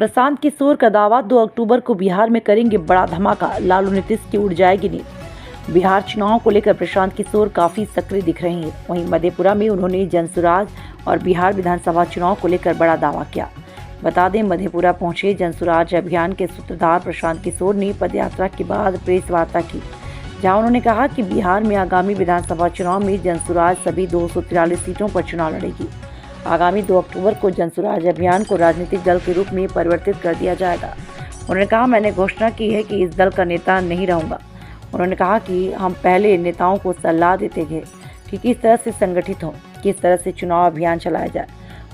प्रशांत किशोर का दावा, 2 अक्टूबर को बिहार में करेंगे बड़ा धमाका, लालू नीतीश की उड़ जाएगी नींद। बिहार चुनाव को लेकर प्रशांत किशोर काफी सक्रिय दिख रहे हैं। वहीं मधेपुरा में उन्होंने जनसुराज और बिहार विधानसभा चुनाव को लेकर बड़ा दावा किया। बता दें, मधेपुरा पहुंचे जनसुराज अभियान के सूत्रधार प्रशांत किशोर ने पदयात्रा के बाद प्रेस वार्ता की, जहां उन्होंने कहा कि बिहार में आगामी विधानसभा चुनाव में जनसुराज सभी 243 सीटों पर चुनाव लड़ेगी। आगामी 2 अक्टूबर को जनसुराज अभियान को राजनीतिक दल के रूप में परिवर्तित कर दिया जाएगा। उन्होंने कहा, मैंने घोषणा की है कि इस दल का नेता नहीं रहूंगा। उन्होंने कहा कि हम पहले नेताओं को सलाह देते थे कि किस तरह से संगठित हो, किस तरह से चुनाव अभियान चलाया जाए।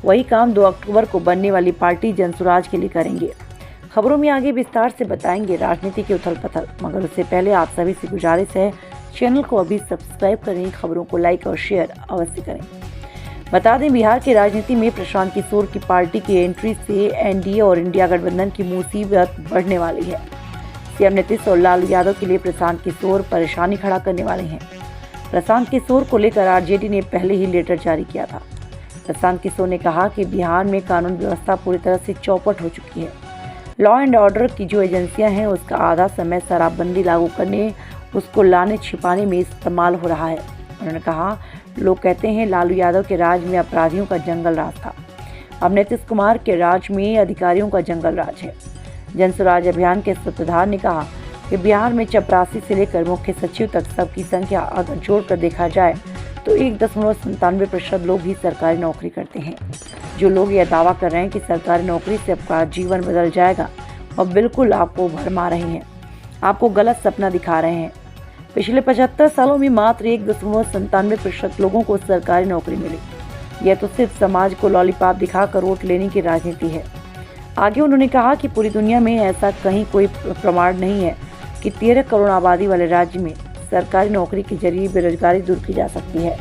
वही काम 2 अक्टूबर को बनने वाली पार्टी जनसुराज के लिए करेंगे। खबरों में आगे विस्तार से बताएंगे राजनीति के उथल पथल, मगर उससे पहले आप सभी से गुजारिश है, चैनल को अभी सब्सक्राइब करें, खबरों को लाइक और शेयर अवश्य करें। बता दें, बिहार की राजनीति में प्रशांत किशोर की पार्टी की एंट्री से एनडीए और इंडिया गठबंधन की मुसीबत बढ़ने वाली है। सीएम नीतीश और लालू यादव के लिए प्रशांत किशोर परेशानी खड़ा करने वाले हैं। प्रशांत किशोर को लेकर आरजेडी ने पहले ही लेटर जारी किया था। प्रशांत किशोर ने कहा कि बिहार में कानून व्यवस्था पूरी तरह से चौपट हो चुकी है। लॉ एंड ऑर्डर की जो एजेंसियां हैं, उसका आधा समय शराबबंदी लागू करने, उसको लाने छिपाने में इस्तेमाल हो रहा है। उन्होंने कहा, लोग कहते हैं लालू यादव के राज में अपराधियों का जंगल राज था, अब नीतीश कुमार के राज में अधिकारियों का जंगल राज है। जनसुराज अभियान के सूत्रधार ने कहा कि बिहार में चपरासी से लेकर मुख्य सचिव तक सबकी संख्या अगर जोड़कर देखा जाए तो 1.97% लोग ही सरकारी नौकरी करते हैं। जो लोग यह दावा कर रहे हैं कि सरकारी नौकरी से आपका जीवन बदल जाएगा, और बिल्कुल आपको भरमा रहे हैं, आपको गलत सपना दिखा रहे हैं। पिछले 75 सालों में मात्र 1.97% लोगों को सरकारी नौकरी मिली। यह तो सिर्फ समाज को लॉलीपॉप दिखाकर वोट लेने की राजनीति है। आगे उन्होंने कहा कि पूरी दुनिया में ऐसा कहीं कोई प्रमाण नहीं है कि 13 करोड़ आबादी वाले राज्य में सरकारी नौकरी के जरिए बेरोजगारी दूर की जा सकती है।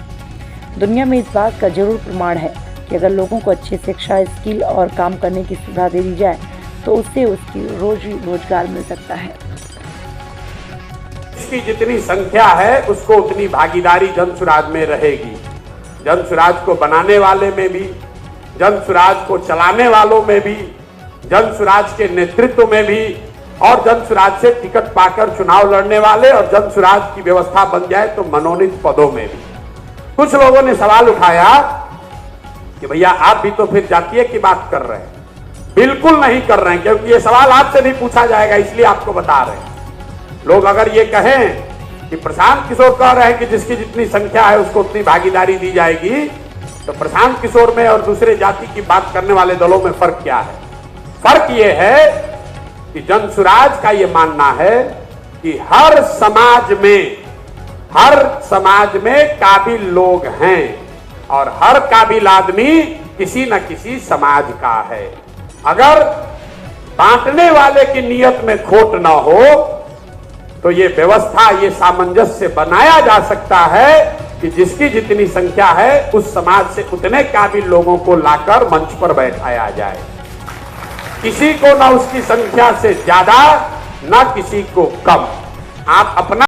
दुनिया में इस बात का जरूर प्रमाण है कि अगर लोगों को अच्छी शिक्षा, स्किल और काम करने की सुविधा दे दी जाए तो उससे उसकी रोजगार मिल सकता है। इसकी जितनी संख्या है उसको उतनी भागीदारी जनसुराज में रहेगी। जनसुराज को बनाने वाले में भी, जनसुराज को चलाने वालों में भी, जनसुराज के नेतृत्व में भी, और जनसुराज से टिकट पाकर चुनाव लड़ने वाले और जनसुराज की व्यवस्था बन जाए तो मनोनीत पदों में भी। कुछ लोगों ने सवाल उठाया कि भैया आप भी तो फिर जातीय की बात कर रहे हैं। बिल्कुल नहीं कर रहे हैं, क्योंकि ये सवाल आपसे भी पूछा जाएगा, इसलिए आपको बता रहे हैं। लोग अगर ये कहें कि प्रशांत किशोर कह रहे हैं कि जिसकी जितनी संख्या है उसको उतनी भागीदारी दी जाएगी, तो प्रशांत किशोर में और दूसरे जाति की बात करने वाले दलों में फर्क क्या है? फर्क ये है कि जनसुराज का ये मानना है कि हर समाज में काबिल लोग हैं और हर काबिल आदमी किसी न किसी समाज का है। अगर बांटने वाले की नियत में खोट ना हो तो ये व्यवस्था, ये सामंजस्य बनाया जा सकता है कि जिसकी जितनी संख्या है उस समाज से उतने काबिल लोगों को लाकर मंच पर बैठाया जाए। किसी को ना उसकी संख्या से ज्यादा, ना किसी को कम। आप अपना